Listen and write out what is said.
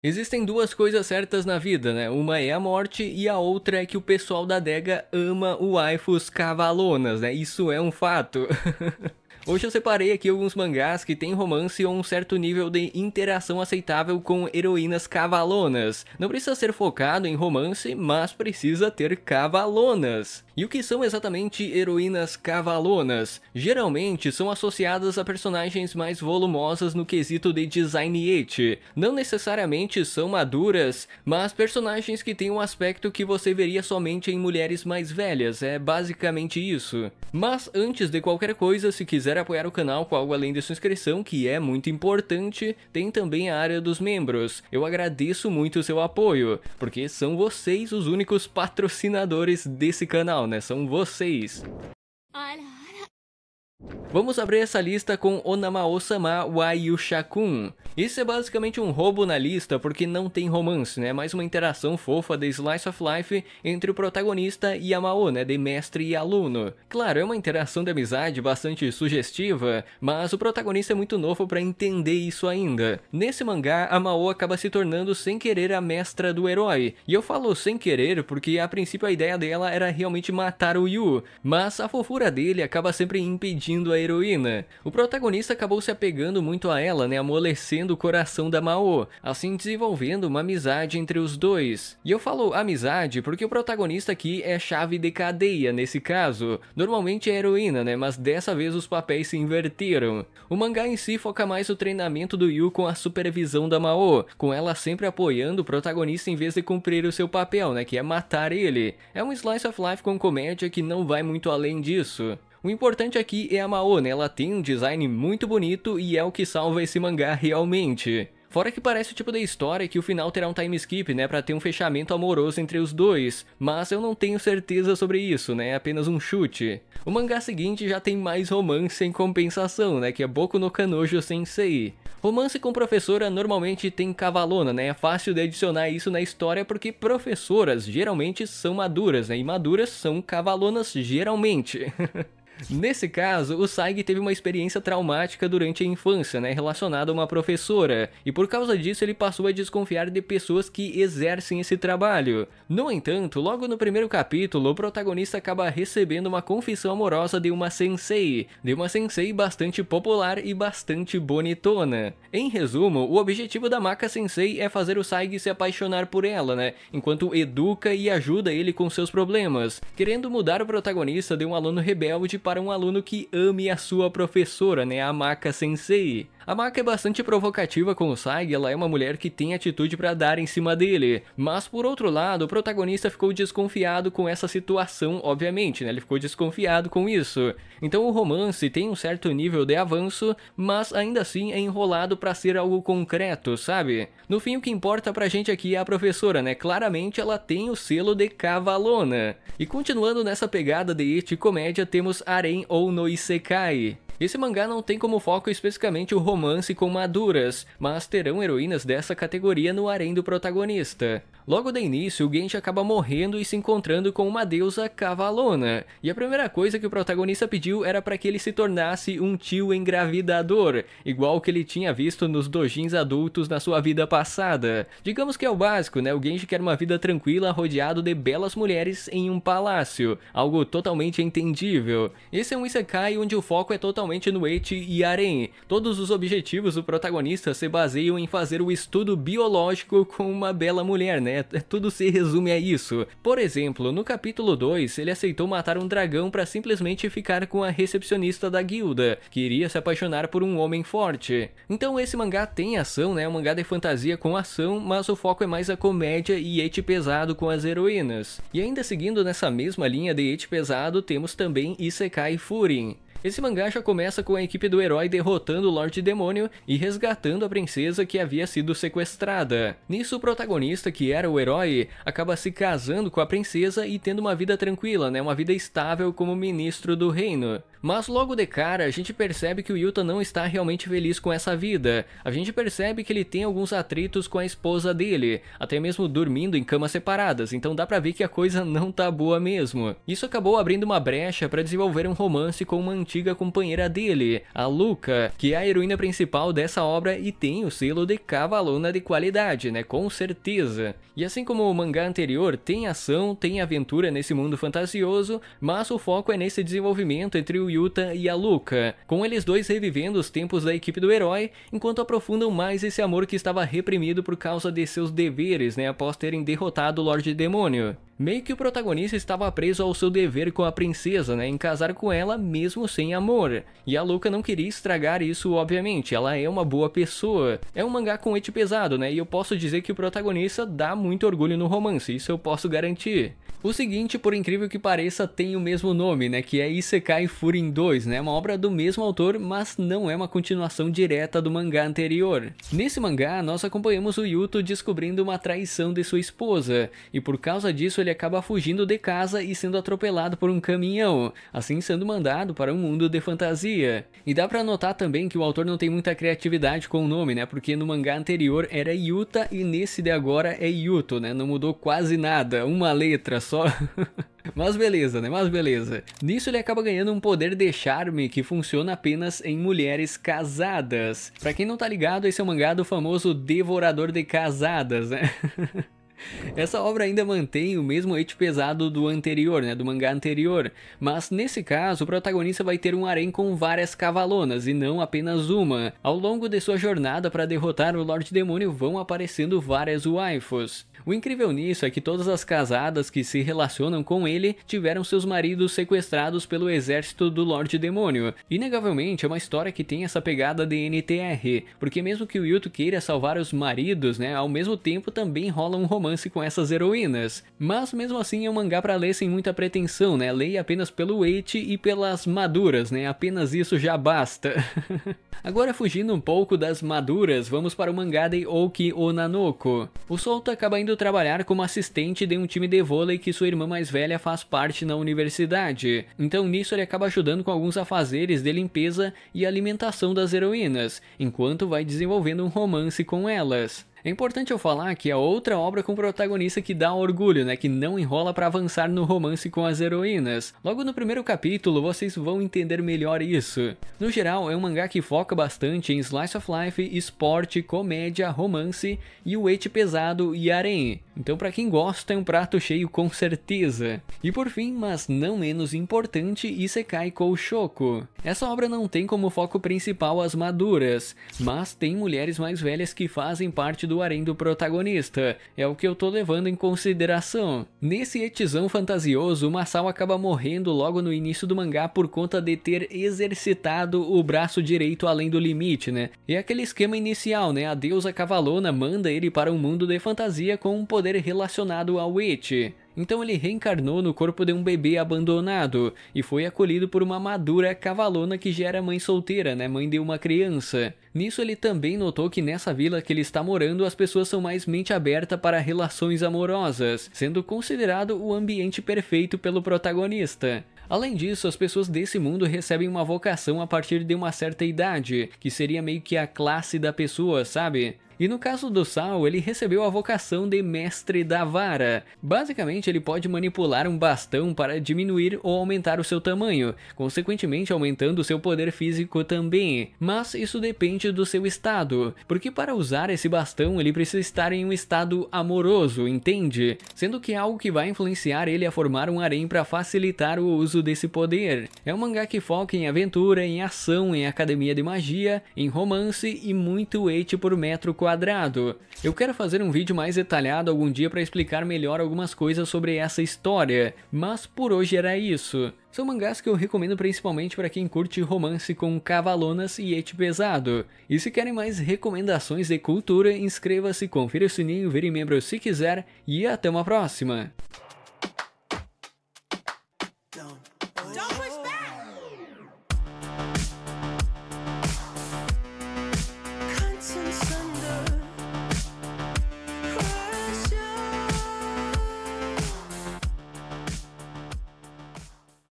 Existem duas coisas certas na vida, né? Uma é a morte e a outra é que o pessoal da adega ama o waifus cavalonas, né? Isso é um fato. Hoje eu separei aqui alguns mangás que têm romance ou um certo nível de interação aceitável com heroínas cavalonas. Não precisa ser focado em romance, mas precisa ter cavalonas. E o que são exatamente heroínas cavalonas? Geralmente são associadas a personagens mais volumosas no quesito de design ecchi. Não necessariamente são maduras, mas personagens que têm um aspecto que você veria somente em mulheres mais velhas, é basicamente isso. Mas antes de qualquer coisa, se quiser apoiar o canal com algo além de sua inscrição, que é muito importante, tem também a área dos membros. Eu agradeço muito o seu apoio, porque são vocês os únicos patrocinadores desse canal, né? São vocês. Vamos abrir essa lista com Onamao-sama wa Yushakun. Isso é basicamente um roubo na lista porque não tem romance, né? Mais uma interação fofa de Slice of Life entre o protagonista e a Mao, né? De mestre e aluno. Claro, é uma interação de amizade bastante sugestiva, mas o protagonista é muito novo para entender isso ainda. Nesse mangá, a Mao acaba se tornando sem querer a mestra do herói. E eu falo sem querer porque a princípio a ideia dela era realmente matar o Yu, mas a fofura dele acaba sempre impedindo a heroína. O protagonista acabou se apegando muito a ela, né, amolecendo o coração da Mao, assim desenvolvendo uma amizade entre os dois. E eu falo amizade porque o protagonista aqui é chave de cadeia nesse caso. Normalmente é a heroína, né, mas dessa vez os papéis se inverteram. O mangá em si foca mais o treinamento do Yu com a supervisão da Mao, com ela sempre apoiando o protagonista em vez de cumprir o seu papel, né, que é matar ele. É um slice of life com comédia que não vai muito além disso. O importante aqui é a Mao, né? Ela tem um design muito bonito e é o que salva esse mangá realmente. Fora que parece o tipo de história que o final terá um time skip, né, pra ter um fechamento amoroso entre os dois, mas eu não tenho certeza sobre isso, né, é apenas um chute. O mangá seguinte já tem mais romance em compensação, né, que é Boku no Kanojo Sensei. Romance com professora normalmente tem cavalona, né, é fácil de adicionar isso na história porque professoras geralmente são maduras, né, e maduras são cavalonas geralmente. Nesse caso, o Saig teve uma experiência traumática durante a infância, né, relacionada a uma professora, e por causa disso ele passou a desconfiar de pessoas que exercem esse trabalho. No entanto, logo no primeiro capítulo, o protagonista acaba recebendo uma confissão amorosa de uma sensei bastante popular e bastante bonitona. Em resumo, o objetivo da Maka Sensei é fazer o Saig se apaixonar por ela, né, enquanto educa e ajuda ele com seus problemas, querendo mudar o protagonista de um aluno rebelde para um aluno que ame a sua professora, né, a Maka Sensei. A Maka é bastante provocativa com o Saig, ela é uma mulher que tem atitude para dar em cima dele, mas por outro lado, o protagonista ficou desconfiado com essa situação, obviamente, né, ele ficou desconfiado com isso. Então o romance tem um certo nível de avanço, mas ainda assim é enrolado para ser algo concreto, sabe? No fim, o que importa pra gente aqui é a professora, né, claramente ela tem o selo de cavalona. E continuando nessa pegada de ecchi comédia, temos Harem ou no Isekai. Esse mangá não tem como foco especificamente o romance com maduras, mas terão heroínas dessa categoria no harém do protagonista. Logo de início, o Genji acaba morrendo e se encontrando com uma deusa cavalona, e a primeira coisa que o protagonista pediu era para que ele se tornasse um tio engravidador, igual que ele tinha visto nos dojins adultos na sua vida passada. Digamos que é o básico, né? O Genji quer uma vida tranquila rodeado de belas mulheres em um palácio, algo totalmente entendível. Esse é um isekai onde o foco é totalmente no ecchi e harém. Todos os objetivos do protagonista se baseiam em fazer o estudo biológico com uma bela mulher, né? Tudo se resume a isso. Por exemplo, no capítulo 2, ele aceitou matar um dragão para simplesmente ficar com a recepcionista da guilda, que iria se apaixonar por um homem forte. Então esse mangá tem ação, né? Um mangá de fantasia com ação, mas o foco é mais a comédia e ecchi pesado com as heroínas. E ainda seguindo nessa mesma linha de ecchi pesado, temos também Isekai Furin. Esse mangá já começa com a equipe do herói derrotando o Lorde Demônio e resgatando a princesa que havia sido sequestrada. Nisso, o protagonista, que era o herói, acaba se casando com a princesa e tendo uma vida tranquila, né? Uma vida estável como ministro do reino. Mas logo de cara, a gente percebe que o Yuta não está realmente feliz com essa vida. A gente percebe que ele tem alguns atritos com a esposa dele, até mesmo dormindo em camas separadas, então dá pra ver que a coisa não tá boa mesmo. Isso acabou abrindo uma brecha para desenvolver um romance com uma antiga companheira dele, a Luca, que é a heroína principal dessa obra e tem o selo de cavalona de qualidade, né, com certeza. E assim como o mangá anterior, tem ação, tem aventura nesse mundo fantasioso, mas o foco é nesse desenvolvimento entre o Yuta e a Luca, com eles dois revivendo os tempos da equipe do herói, enquanto aprofundam mais esse amor que estava reprimido por causa de seus deveres, né, após terem derrotado o Lorde Demônio. Meio que o protagonista estava preso ao seu dever com a princesa, né, em casar com ela mesmo sem amor. E a Luca não queria estragar isso, obviamente, ela é uma boa pessoa. É um mangá com ecchi pesado, né, e eu posso dizer que o protagonista dá muito orgulho no romance, isso eu posso garantir. O seguinte, por incrível que pareça, tem o mesmo nome, né, que é Isekai Furin 2, né, uma obra do mesmo autor, mas não é uma continuação direta do mangá anterior. Nesse mangá, nós acompanhamos o Yuto descobrindo uma traição de sua esposa, e por causa disso ele acaba fugindo de casa e sendo atropelado por um caminhão, assim sendo mandado para um mundo de fantasia. E dá pra notar também que o autor não tem muita criatividade com o nome, né, porque no mangá anterior era Yuta e nesse de agora é Yuto, né, não mudou quase nada, uma letra só. Mas beleza, né? Mas beleza. Nisso ele acaba ganhando um poder de charme que funciona apenas em mulheres casadas. Pra quem não tá ligado, esse é o mangá do famoso Devorador de Casadas, né? Essa obra ainda mantém o mesmo ecchi pesado do anterior, né, do mangá anterior, mas nesse caso o protagonista vai ter um harém com várias cavalonas e não apenas uma. Ao longo de sua jornada para derrotar o Lorde Demônio vão aparecendo várias waifus. O incrível nisso é que todas as casadas que se relacionam com ele tiveram seus maridos sequestrados pelo exército do Lorde Demônio. Inegavelmente é uma história que tem essa pegada de NTR, porque mesmo que o Yuto queira salvar os maridos, né, ao mesmo tempo também rola um romance com essas heroínas. Mas mesmo assim é um mangá pra ler sem muita pretensão, né, leia apenas pelo ecchi e pelas maduras, né, apenas isso já basta. Agora fugindo um pouco das maduras, vamos para o mangá de Ouki Onanoko. O Souta acaba indo trabalhar como assistente de um time de vôlei que sua irmã mais velha faz parte na universidade. Então nisso ele acaba ajudando com alguns afazeres de limpeza e alimentação das heroínas, enquanto vai desenvolvendo um romance com elas. É importante eu falar que é outra obra com protagonista que dá orgulho, né, que não enrola pra avançar no romance com as heroínas. Logo no primeiro capítulo vocês vão entender melhor isso. No geral é um mangá que foca bastante em slice of life, esporte, comédia, romance e o ecchi pesado e harém. Então pra quem gosta é um prato cheio com certeza. E por fim, mas não menos importante, Isekai Koushoku. Essa obra não tem como foco principal as maduras, mas tem mulheres mais velhas que fazem parte do harém do protagonista, é o que eu tô levando em consideração. Nesse echizão fantasioso, o Masao acaba morrendo logo no início do mangá por conta de ter exercitado o braço direito além do limite, né? É aquele esquema inicial, né? A deusa cavalona manda ele para um mundo de fantasia com um poder relacionado ao ecchi. Então ele reencarnou no corpo de um bebê abandonado e foi acolhido por uma madura cavalona que já era mãe solteira, né, mãe de uma criança. Nisso ele também notou que nessa vila que ele está morando as pessoas são mais mente aberta para relações amorosas, sendo considerado o ambiente perfeito pelo protagonista. Além disso, as pessoas desse mundo recebem uma vocação a partir de uma certa idade, que seria meio que a classe da pessoa, sabe? E no caso do Sao, ele recebeu a vocação de Mestre da Vara. Basicamente, ele pode manipular um bastão para diminuir ou aumentar o seu tamanho, consequentemente aumentando o seu poder físico também. Mas isso depende do seu estado, porque para usar esse bastão ele precisa estar em um estado amoroso, entende? Sendo que é algo que vai influenciar ele a formar um harém para facilitar o uso desse poder. É um mangá que foca em aventura, em ação, em academia de magia, em romance e muito ecchi por metro quadrado. Eu quero fazer um vídeo mais detalhado algum dia para explicar melhor algumas coisas sobre essa história, mas por hoje era isso. São mangás que eu recomendo principalmente para quem curte romance com cavalonas e ecchi pesado. E se querem mais recomendações de cultura, inscreva-se, confira o sininho, vire membro se quiser e até uma próxima!